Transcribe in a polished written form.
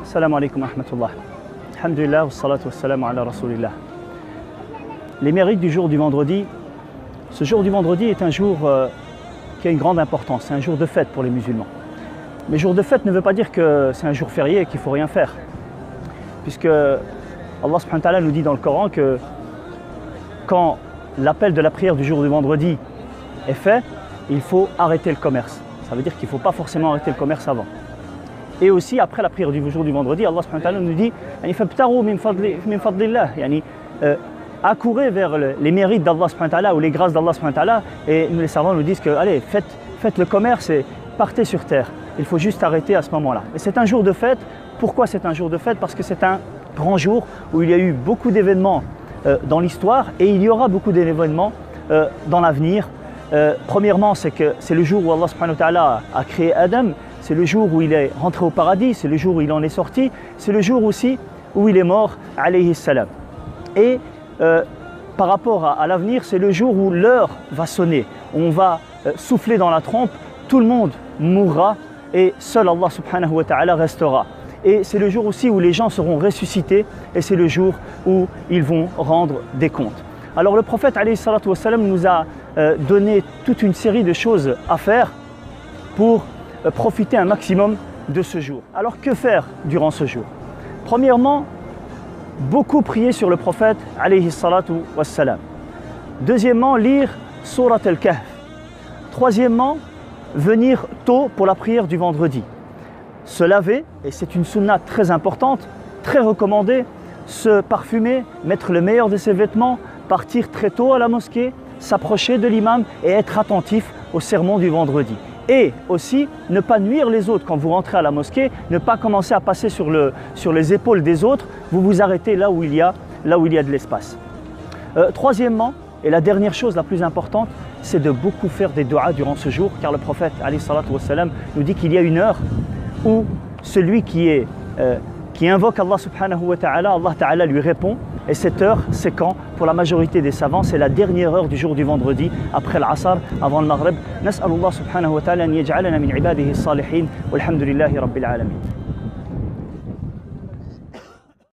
Salam alaikum wa rahmatullah. Alhamdulillah, wa salatu wa salam ala rasulillah. Les mérites du jour du vendredi. Ce jour du vendredi est un jour qui a une grande importance. C'est un jour de fête pour les musulmans. Mais jour de fête ne veut pas dire que c'est un jour férié et qu'il ne faut rien faire. Puisque Allah subhanahu wa ta'ala nous dit dans le Coran que quand l'appel de la prière du jour du vendredi est fait, il faut arrêter le commerce. Ça veut dire qu'il ne faut pas forcément arrêter le commerce avant. Et aussi après la prière du jour du vendredi, Allah subhanahu wa ta'ala nous dit accourez vers les mérites d'Allah subhanahu wa ta'ala ou les grâces d'Allah subhanahu wa ta'ala, et les savants nous disent que allez, faites le commerce et partez sur terre. Il faut juste arrêter à ce moment-là. Et c'est un jour de fête. Pourquoi c'est un jour de fête? Parce que c'est un grand jour où il y a eu beaucoup d'événements dans l'histoire et il y aura beaucoup d'événements dans l'avenir. Premièrement, c'est que c'est le jour où Allah subhanahu wa ta'ala a créé Adam, c'est le jour où il est rentré au paradis, c'est le jour où il en est sorti, c'est le jour aussi où il est mort, alayhi salam. Et par rapport à l'avenir, c'est le jour où l'heure va sonner, on va souffler dans la trompe, tout le monde mourra et seul Allah subhanahu wa ta'ala restera. Et c'est le jour aussi où les gens seront ressuscités et c'est le jour où ils vont rendre des comptes. Alors le prophète alayhi salatu wa salam nous a donné toute une série de choses à faire pour profiter un maximum de ce jour. Alors que faire durant ce jour? Premièrement, beaucoup prier sur le prophète alayhi salatu wa salam. Deuxièmement, lire Surat al-Kahf. Troisièmement, venir tôt pour la prière du vendredi. Se laver, et c'est une sunna très importante, très recommandée, se parfumer, mettre le meilleur de ses vêtements, partir très tôt à la mosquée, s'approcher de l'imam et être attentif au sermon du vendredi. Et aussi, ne pas nuire les autres quand vous rentrez à la mosquée, ne pas commencer à passer sur les épaules des autres, vous vous arrêtez là où il y a de l'espace. Troisièmement, et la dernière chose la plus importante, c'est de beaucoup faire des du'as durant ce jour, car le prophète alayhi salatu wa salam nous dit qu'il y a une heure où celui qui invoque Allah subhanahu wa ta'ala, Allah ta'ala lui répond. Et cette heure, c'est quand? Pour la majorité des savants, c'est la dernière heure du jour du vendredi, après l'Asr, avant le Maghrib. Nas'alullah subhanahu wa ta'ala an yaj'alana min ibadihi as-salihin, walhamdulillahi rabbil alamin.